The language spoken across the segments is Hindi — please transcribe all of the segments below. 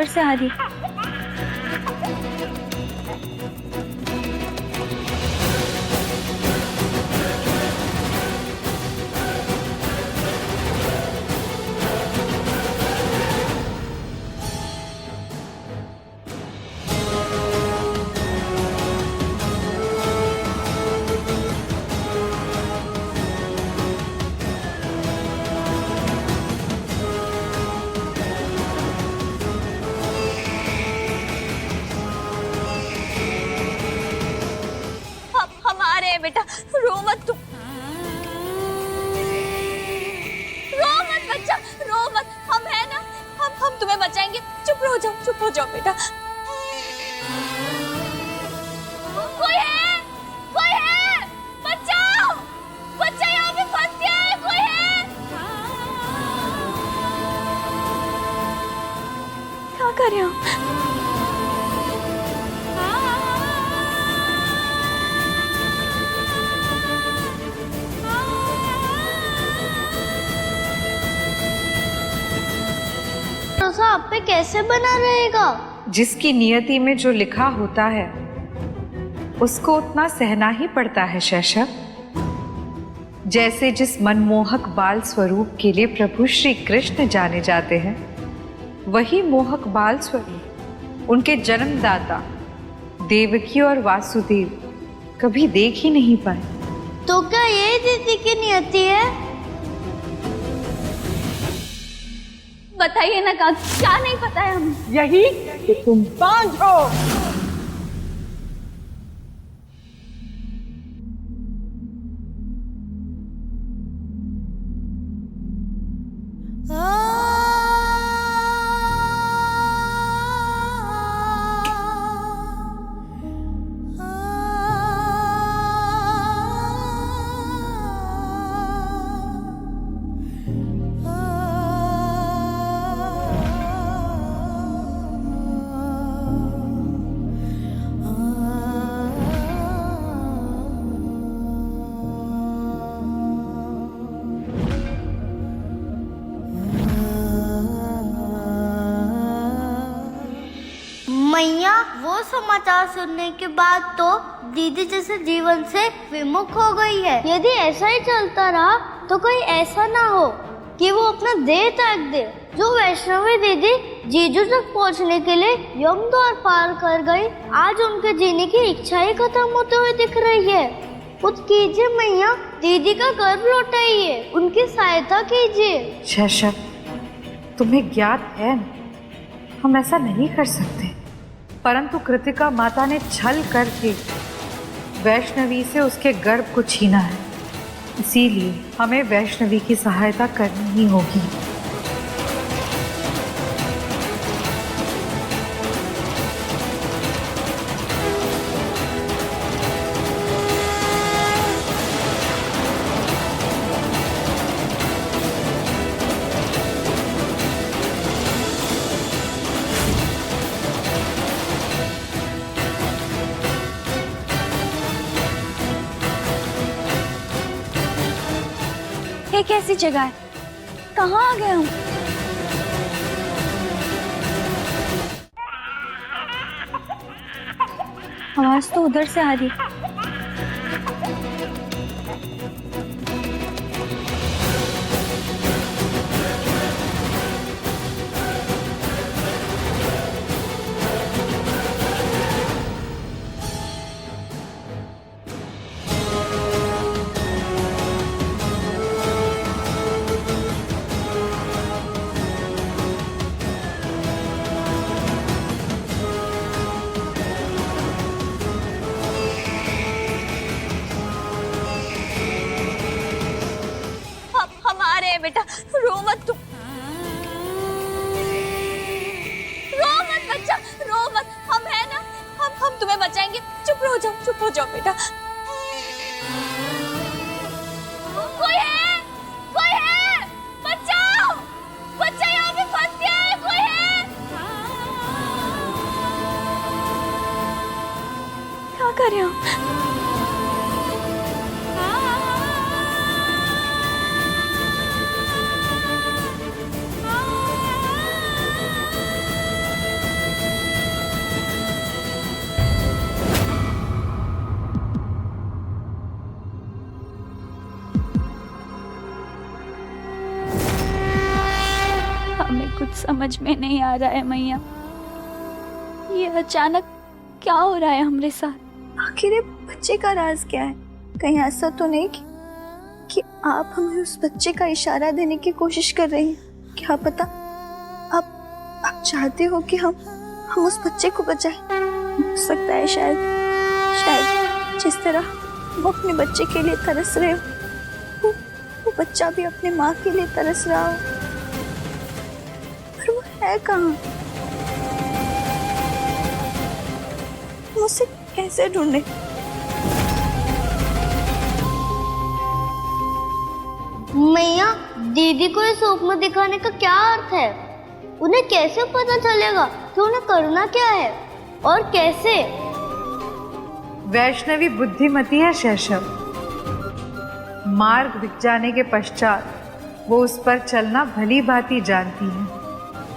से आ रही। हम आ रहे हैं बेटा, रो मत तुम, रो मत बच्चा, रो मत, हम है ना, हम तुम्हें बचाएंगे। चुप हो जाओ बेटा। कोई है, बचाओ, बच्चा यहाँ पे फंस गया है, कोई है। क्या कर रहे हो? भरोसा आप पे कैसे बना रहेगा? जिसकी नियति में जो लिखा होता है उसको उतना सहना ही पड़ता है शैशव। जैसे जिस मनमोहक बाल स्वरूप के लिए प्रभु श्री कृष्ण जाने जाते हैं, वही मोहक बाल स्वरूप उनके जन्मदाता देवकी और वासुदेव कभी देख ही नहीं पाए। तो क्या ये दीदी की नियति है? बताइए ना, क्या नहीं पता है हमें? यही कि तुम बांझ हो। मैया, वो समाचार सुनने के बाद तो दीदी जैसे जीवन से विमुख हो गई है। यदि ऐसा ही चलता रहा तो कोई ऐसा ना हो कि वो अपना देह त्याग दे। जो वैष्णवी दीदी जीजू तक पहुंचने के लिए यम द्वार पार कर गई, आज उनके जीने की इच्छा ही खत्म होते हुए दिख रही है। कुछ कीजिए मैया, दीदी का गर्व लौटाइए, उनकी सहायता कीजिए। शैशव, तुम्हें ज्ञात है हम ऐसा नहीं कर सकते, परंतु कृतिका माता ने छल करके वैष्णवी से उसके गर्भ को छीना है, इसीलिए हमें वैष्णवी की सहायता करनी ही होगी। ये कैसी जगह है? कहाँ आ गए हम? आवाज तो उधर से आ रही है। हम आ रहे हैं बेटा, रो मत तुम, रो मत बच्चा, रो मत, हम है ना, हम तुम्हें बचाएंगे। चुप हो जाओ बेटा। कोई है, बचाओ, बच्चा यहाँ पे फंस गया है, कोई है। क्या कर रहे हो? समझ में नहीं आ रहा है मैया, ये अचानक क्या हो रहा है हमारे साथ। आखिर ये बच्चे का राज क्या है? कहीं ऐसा तो नहीं कि आप हमें उस बच्चे का इशारा देने की कोशिश कर रही हैं? क्या पता आप चाहते हो कि हम उस बच्चे को बचाएं। हो सकता है शायद जिस तरह वो अपने बच्चे के लिए तरस रहे हो, वो बच्चा भी अपने माँ के लिए तरस रहा हो। पर वो है कहाँ? उसे कैसे ढूंढे? मैया, दीदी को ये स्वप्न दिखाने का क्या अर्थ है? उन्हें कैसे पता चलेगा कि उन्हें करना क्या है और कैसे? वैष्णवी बुद्धिमती है शैशव। मार्ग दिख जाने के पश्चात वो उस पर चलना भली भांति जानती है।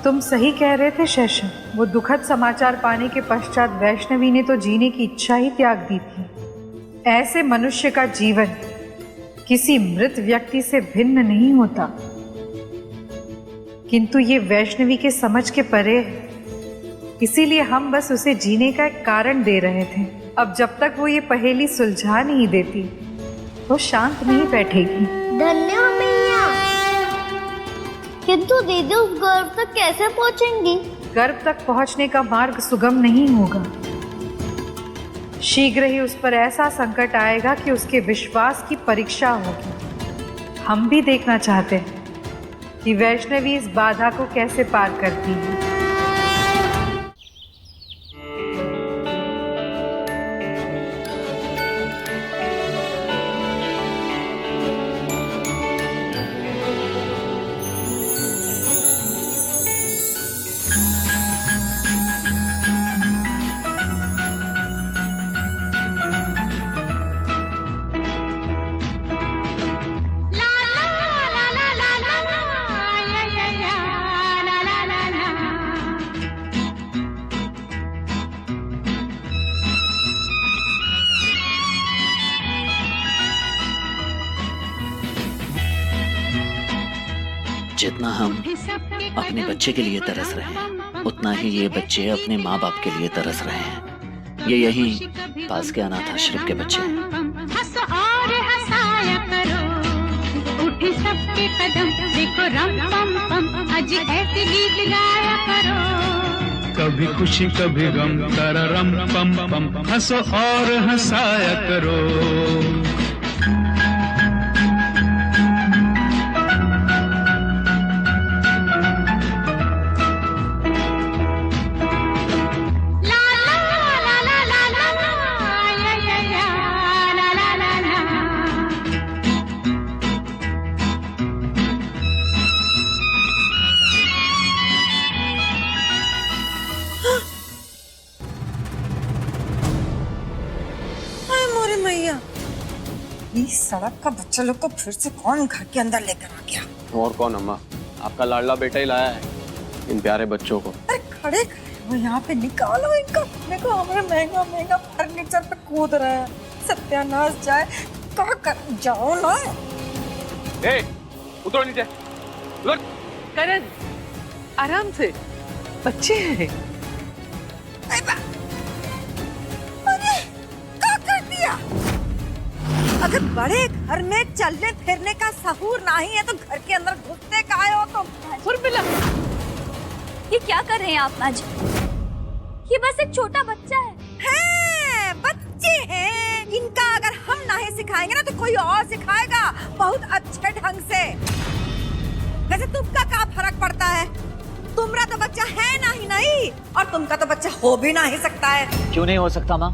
तुम सही कह रहे थे शैशव, वो दुखद समाचार पाने के पश्चात वैष्णवी ने तो जीने की इच्छा ही त्याग दी थी। ऐसे मनुष्य का जीवन किसी मृत व्यक्ति से भिन्न नहीं होता, किंतु ये वैष्णवी के समझ के परे है। इसीलिए हम बस उसे जीने का एक कारण दे रहे थे। अब जब तक वो ये पहेली सुलझा नहीं देती, वो शांत नहीं बैठेगी। धन्यवाद मैया। किंतु दीदी उस गर्भ तक कैसे पहुंचेंगी? गर्भ तक पहुंचने का मार्ग सुगम नहीं होगा। शीघ्र ही उस पर ऐसा संकट आएगा कि उसके विश्वास की परीक्षा होगी। हम भी देखना चाहते हैं कि वैष्णवी इस बाधा को कैसे पार करती है। जितना हम अपने बच्चे के लिए तरस रहे हैं, उतना ही ये बच्चे अपने माँ बाप के लिए तरस रहे हैं। ये यहीं पास के अनाथ आश्रम के बच्चे हैं। हंस और हंसाया करो, उठी सबके कदम, देखो रम पम पम, आज ऐसे गीत गाया करो। कभी खुशी कभी गम, तारा रम पम पम, हंसो और हंसाया करो। इस सड़क का बच्चा लोग को फिर से कौन घर के अंदर लेकर आ गया? और कौन अम्मा, आपका लाडला बेटा ही लाया है इन प्यारे बच्चों को। अरे खड़े खड़े वो यहाँ पे निकालो इनको। देखो हमारे महंगा महंगा फर्नीचर पे कूद रहे हैं। सत्यानाश जाए, कहाँ कर जाओ ना। ए, उतरो नीचे, उतर। करण, आराम से, बच्चे हैं। अरे क्या कर दिया? अगर बड़े घर में चलने फिरने का सहूर नहीं है तो घर के अंदर घुसते काहे हो तुम? उर्मिला, ये क्या कर रहे हैं आप माँ जी? ये बस एक छोटा बच्चा है। बच्चे हैं। इनका अगर हम नहीं सिखाएंगे ना तो कोई और सिखाएगा बहुत अच्छे ढंग से। वैसे तुमका क्या फर्क पड़ता है? तुम्हारा तो बच्चा है ना ही नहीं, और तुमका तो बच्चा हो भी नहीं सकता है। क्यों नहीं हो सकता माँ?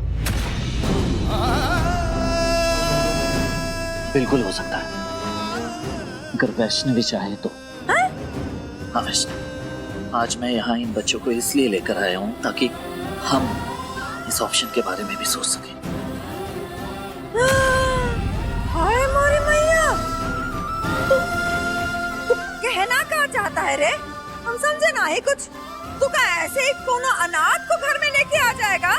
बिल्कुल हो सकता है, अगर वैष्णवी चाहे तो। हाँ वैष्णवी, आज मैं यहाँ इन बच्चों को इसलिए लेकर आया हूँ ताकि हम इस ऑप्शन के बारे में भी सोच सकें। हाय मोरी मैया, तू कहना क्या चाहता है रे? हम समझे ना ही कुछ। तू क्या ऐसे ही कोनो अनाथ को घर में लेके आ जाएगा?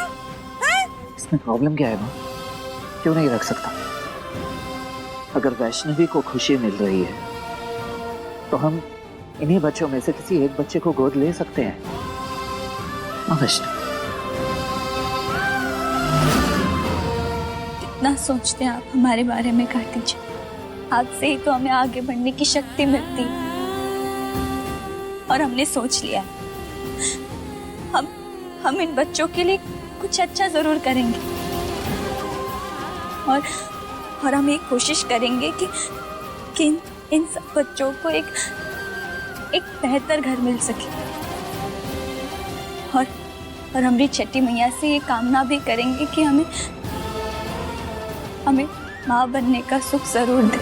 हैं? इसमें प्रॉब्लम क्या है माँ? क्यों नहीं रख सकता? अगर वैष्णवी को खुशी मिल रही है तो हम इन्हीं बच्चों में से किसी एक बच्चे को गोद ले सकते हैं। हाँ वैष्णवी, इतना सोचते हैं आप हमारे बारे में कार्तिक जी। आपसे ही तो हमें आगे बढ़ने की शक्ति मिलती है। और हमने सोच लिया हम इन बच्चों के लिए कुछ अच्छा जरूर करेंगे। और हम ये कोशिश करेंगे कि इन सब बच्चों को एक बेहतर घर मिल सके। और हमारी छठी मैया से ये कामना भी करेंगे कि हमें माँ बनने का सुख जरूर दे।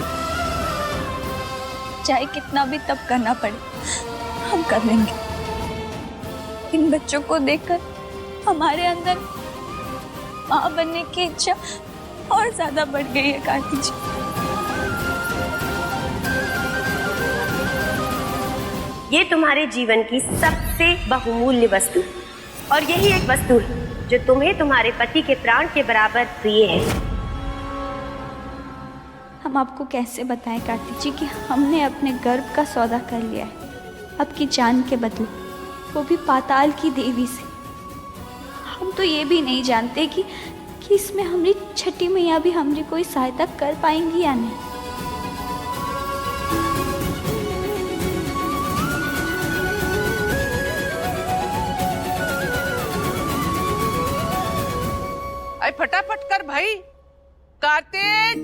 चाहे कितना भी तप करना पड़े, हम कर लेंगे। इन बच्चों को देखकर हमारे अंदर माँ बनने की इच्छा और ज्यादा बढ़ गई है कार्तिक जी। ये तुम्हारे जीवन की सबसे बहुमूल्य वस्तु है और यही एक वस्तु है जो तुम्हें तुम्हारे पति के प्राण के बराबर प्रिय है। हम आपको कैसे बताएं कार्तिक जी कि हमने अपने गर्भ का सौदा कर लिया है आपकी जान के बदले, वो भी पाताल की देवी से। हम तो ये भी नहीं जानते कि इसमें हमारी छठी मैया भी हमारी कोई सहायता कर पाएंगी या नहीं। अरे फटाफट कर भाई। कार्तिक,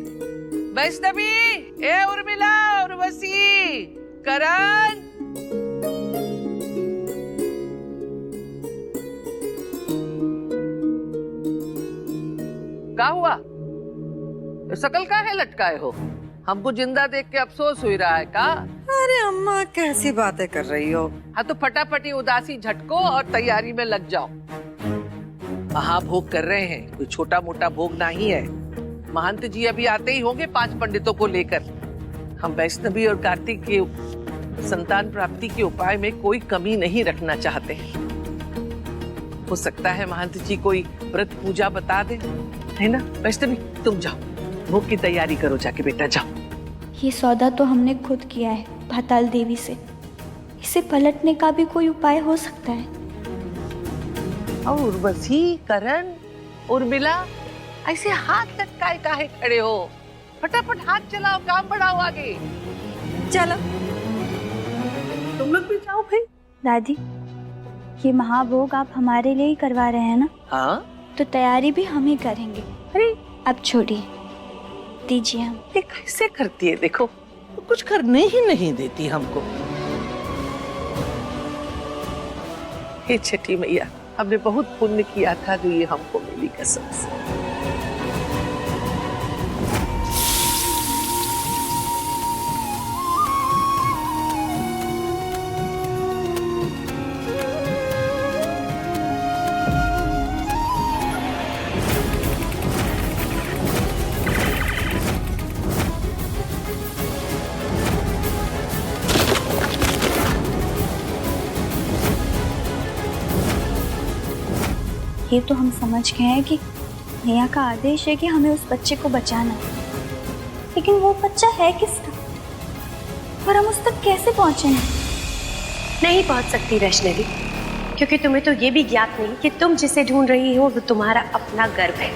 वैष्णवी, ए उर्मिला, उर्वशी, करण। क्या हुआ? शकल का है लटकाए हो? हमको जिंदा देख के अफसोस हुई रहा है का? अरे अम्मा कैसी बातें कर रही हो? हाँ तो फटाफट उदासी झटको और तैयारी में लग जाओ। महाभोग कर रहे हैं, कोई छोटा मोटा भोग नहीं है। महंत जी अभी आते ही होंगे 5 पंडितों को लेकर। हम वैष्णवी और कार्तिक के संतान प्राप्ति के उपाय में कोई कमी नहीं रखना चाहते हैं। हो सकता है महंत जी कोई व्रत पूजा बता दे, है ना? वैष्णवी तुम जाओ, भोग की तैयारी करो जाके बेटा, जाओ। ये सौदा तो हमने खुद किया है पाताल देवी से, इसे पलटने का भी कोई उपाय हो सकता है। और उर्वशी, करण, उर्मिला, ऐसे हाथ लटकाए काहे खड़े हो? फटाफट हाथ चलाओ, काम बढ़ाओ आगे। चलो तुम लोग भी जाओ भाई। दादी, ये महाभोग आप हमारे लिए ही करवा रहे हैं ना? हाँ तो तैयारी भी हम ही करेंगे। अरे अब छोड़िए, दीजिए हम। ये कैसे करती है देखो, तो कुछ करने ही नहीं देती हमको। हे छठी मैया, हमने बहुत पुण्य किया था जो ये हमको मिली कसम से। ये तो हम समझ गए हैं कि मैया का आदेश है कि हमें उस बच्चे को बचाना है, लेकिन वो बच्चा है किसका और हम उस तक कैसे पहुंचेंगे? नहीं पहुंच सकती वैष्णवी, क्योंकि तुम्हें तो ये भी ज्ञात नहीं कि तुम जिसे ढूंढ रही हो वो तुम्हारा अपना गर्भ है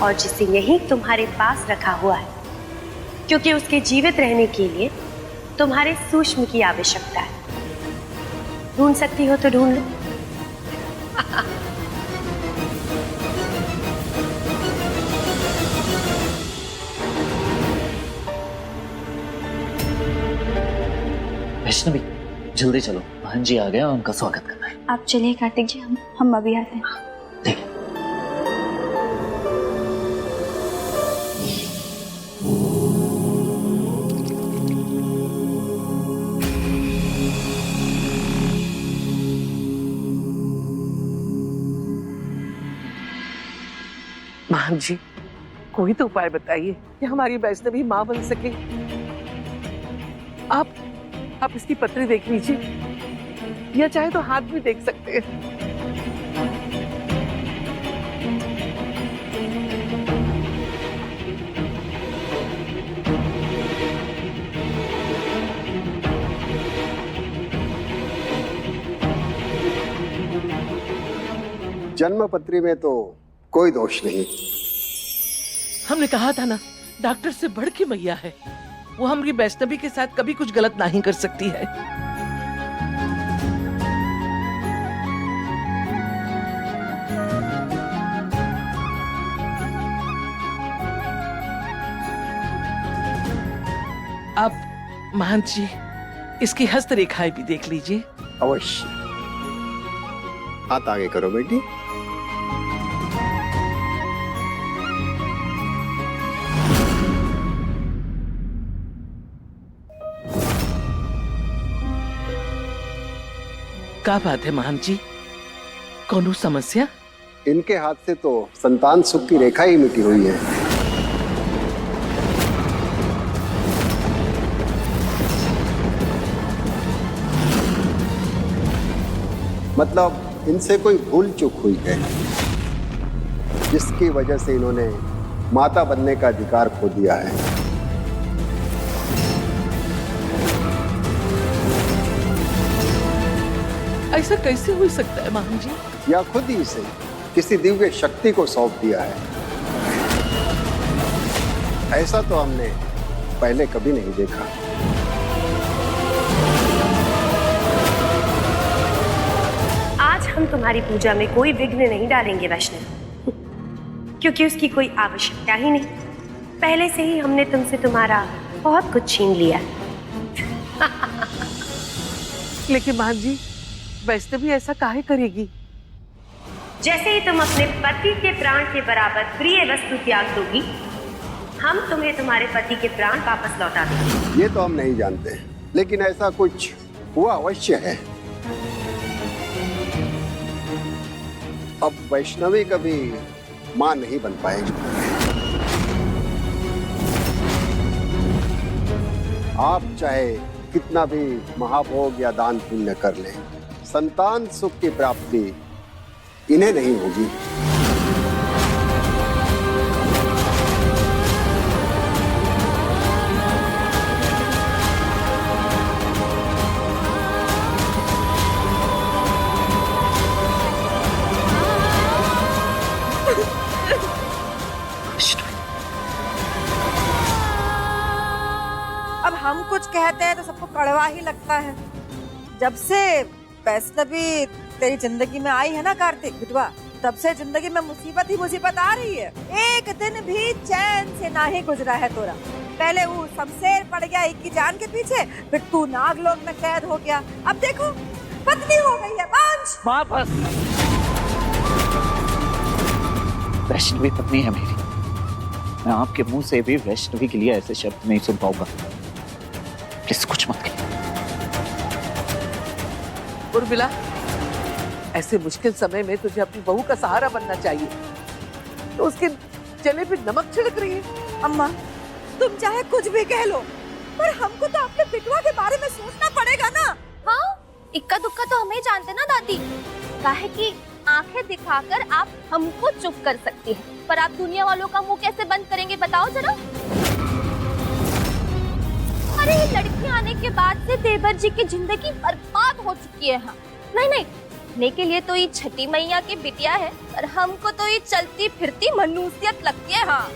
और जिसे यहीं तुम्हारे पास रखा हुआ है, क्योंकि उसके जीवित रहने के लिए तुम्हारे सूक्ष्म की आवश्यकता है। ढूंढ सकती हो तो ढूंढ लो। वैष्णवी जल्दी चलो, बहन जी आ गए और उनका स्वागत करना है। आप चलिए कार्तिक जी, हम अभी आते हैं। ठीक है। महंत जी, कोई तो उपाय बताइए कि हमारी वैष्णवी माँ बन सके। आप इसकी पत्री देख लीजिए, या चाहे तो हाथ भी देख सकते हैं। जन्म पत्री में तो कोई दोष नहीं। हमने कहा था ना, डॉक्टर से बढ़ के मैया है। वो हमारी वैष्णवी के साथ कभी कुछ गलत नहीं कर सकती है। आप महंत जी इसकी हस्तरेखाएं भी देख लीजिए। अवश्य। हाथ आगे करो बेटी। क्या बात है महंत जी, कौन समस्या? इनके हाथ से तो संतान सुख की रेखा ही मिटी हुई है। मतलब इनसे कोई भूल चूक हुई है, जिसकी वजह से इन्होंने माता बनने का अधिकार खो दिया है। ऐसा कैसे हो सकता है महंत जी? या खुद ही इसे किसी दिव्य शक्ति को सौंप दिया है। ऐसा तो हमने पहले कभी नहीं देखा। आज हम तुम्हारी पूजा में कोई विघ्न नहीं डालेंगे वैष्णव, क्योंकि उसकी कोई आवश्यकता ही नहीं। पहले से ही हमने तुमसे तुम्हारा बहुत कुछ छीन लिया। लेकिन महंत जी, वैष्णवी ऐसा काहे करेगी? जैसे ही तुम अपने पति के प्राण के बराबर प्रिय वस्तु त्याग दोगी, हम तुम्हें तुम्हारे पति के प्राण वापस लौटा देंगे। ये तो हम नहीं जानते, लेकिन ऐसा कुछ हुआ अवश्य है। अब वैष्णवी कभी मां नहीं बन पाएगी। आप चाहे कितना भी महाभोग या दान पुण्य कर लें, संतान सुख की प्राप्ति इन्हें नहीं होगी। अब हम कुछ कहते हैं तो सबको कड़वा ही लगता है। जब से वैष्णवी तेरी जिंदगी में आई है ना कार्तिक बिटवा, तब से जिंदगी में मुसीबत ही मुसीबत आ रही है। एक दिन भी चैन से ना ही गुजरा है तोरा। पहले वो शमशेर पड़ गया एक की जान के पीछे, फिर तू नागलोक में कैद हो गया। अब देखो पत्नी हो गई है बांझ। वापस। वैष्णवी पत्नी है मेरी। मैं आपके मुंह से भी वैष्णवी के लिए ऐसे शब्द नहीं सुन पाऊंगा। प्लीज कुछ मत कहिए। उर्मिला, ऐसे मुश्किल समय में तुझे अपनी बहू का सहारा बनना चाहिए। तो उसके जले पे नमक छिड़क रही है। अम्मा, तुम चाहे कुछ भी कह लो, पर हमको तो अपने बिटवा के बारे में सोचना पड़ेगा ना। हाँ, इक्का दुक्का तो हमें जानते ना दादी। काहे कि आंखें दिखाकर आप हमको चुप कर सकती हैं, पर आप दुनिया वालों का मुंह कैसे बंद करेंगे बताओ जरा। अरे ये लड़की आने के बाद से देवर जी की जिंदगी बर्बाद हो चुकी है। हाँ नहीं, ने के लिए तो ये छठी मैया की बिटिया है, और हमको तो ये चलती फिरती मनुष्यत लगती है। हाँ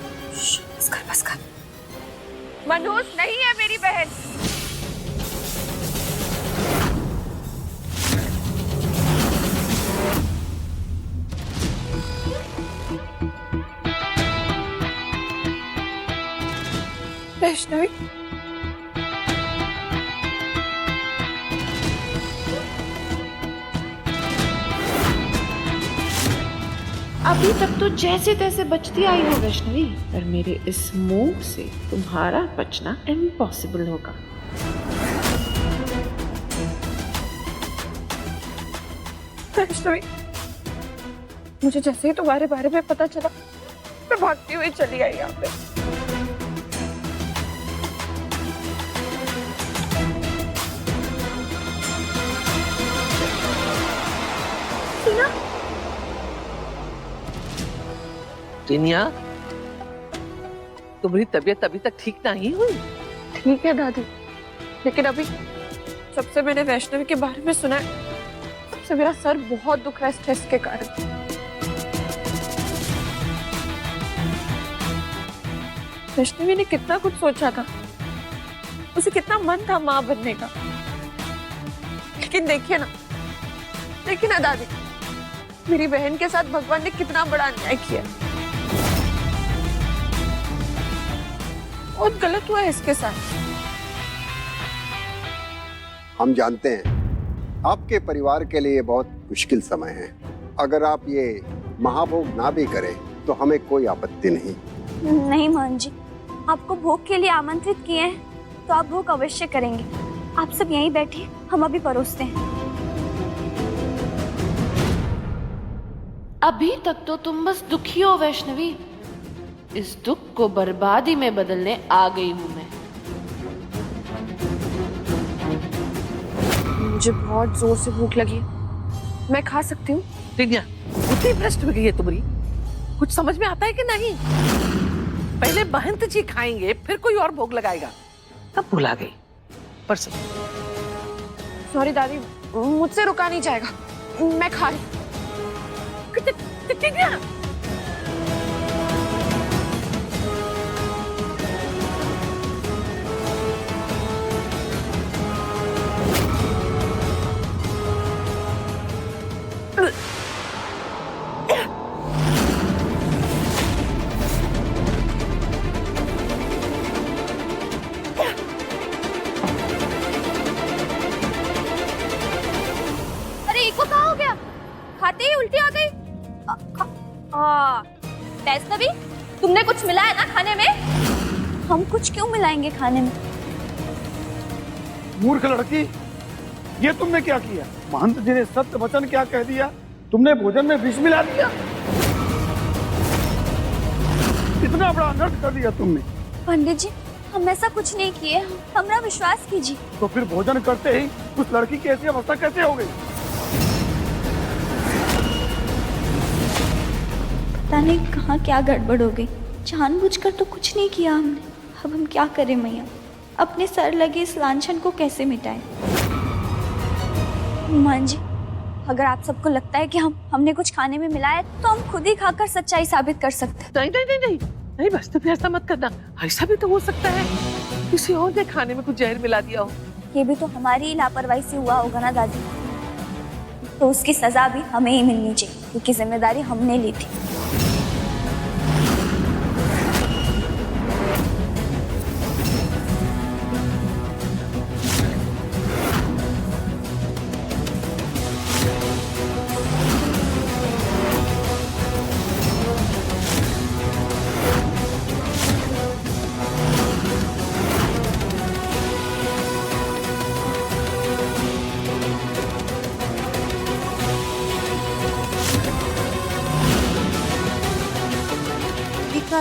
बस कर। मनुष्य नहीं है मेरी बहन। वैष्णवी, अभी तक तो जैसे तैसे बचती आई हो वैष्णवी, पर मेरे इस मुंह से तुम्हारा बचना इम्पॉसिबल होगा। वैष्णवी, मुझे जैसे ही तुम्हारे बारे में पता चला, मैं भागती हुई चली आई यहाँ पे। टीनिया, तुम्हारी तबीयत अभी तक ठीक नहीं हुई? ठीक है दादी, लेकिन अभी जब से मैंने वैष्णवी के बारे में सुना है, तब से मेरा सर बहुत दुख रहा है स्ट्रेस के कारण। वैष्णवी ने कितना कुछ सोचा था, उसे कितना मन था माँ बनने का, लेकिन देखिए ना दादी, मेरी बहन के साथ भगवान ने कितना बड़ा अन्याय किया। बहुत गलत हुआ है इसके साथ। हम जानते हैं आपके परिवार के लिए बहुत मुश्किल समय है। अगर आप ये महाभोग ना भी करें तो हमें कोई आपत्ति नहीं। नहीं मान जी, आपको भोग के लिए आमंत्रित किए हैं तो आप भोग अवश्य करेंगे। आप सब यहीं बैठिए, हम अभी परोसते हैं। अभी तक तो तुम बस दुखी हो वैष्णवी, इस दुख को बर्बादी में बदलने आ गई हूं मैं। मुझे बहुत जोर से भूख लगी है, मैं खा सकती हूँ? टिनिया, बुद्धि भ्रष्ट हो गई है तुम्हारी, कुछ समझ में आता है कि नहीं? पहले महंत जी खाएंगे, फिर कोई और भोग लगाएगा। कब भुला गई? पर सॉरी दादी, मुझसे रुका नहीं जाएगा, मैं खा रही। टिनिया, अरे इको कहाँ हो गया? खाते ही उल्टी आ गई। वैष्णवी, तुमने कुछ मिला है ना खाने में? हम कुछ क्यों मिलाएंगे खाने में? मूर्ख लड़की, ये तुमने क्या किया? महंत जी ने सत्य वचन क्या कह दिया? तुमने भोजन में विष मिला दिया। इतना बड़ा अनर्थ कर दिया तुमने। पंडित जी, हम ऐसा कुछ नहीं किए, हमारा विश्वास कीजिए। तो फिर भोजन करते ही उस लड़की की ऐसी अवस्था कैसे हो गई? पता नहीं कहाँ क्या गड़बड़ हो गई। जानबूझकर तो कुछ नहीं किया हमने। अब हम क्या करें मैया? अपने सर लगे इस लांछन को कैसे मिटाएं? हनुमान जी, अगर आप सबको लगता है कि हमने कुछ खाने में मिलाया तो हम खुद ही खाकर सच्चाई साबित कर सकते हैं। नहीं नहीं नहीं नहीं नहीं, बस तुम ऐसा मत करना। ऐसा भी तो हो सकता है किसी और ने खाने में कुछ जहर मिला दिया हो। ये भी तो हमारी लापरवाही से हुआ होगा ना दादी, तो उसकी सजा भी हमें ही मिलनी चाहिए क्योंकि जिम्मेदारी हमने ली थी।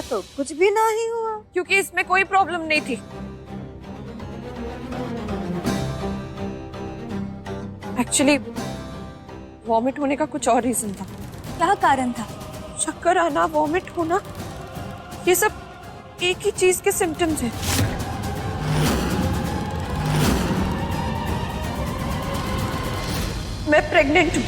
तो कुछ भी नहीं हुआ क्योंकि इसमें कोई प्रॉब्लम नहीं थी। एक्चुअली वॉमिट होने का कुछ और रीजन था। क्या कारण था? चक्कर आना, वॉमिट होना, ये सब एक ही चीज के सिम्टम्स हैं। मैं प्रेग्नेंट हूँ।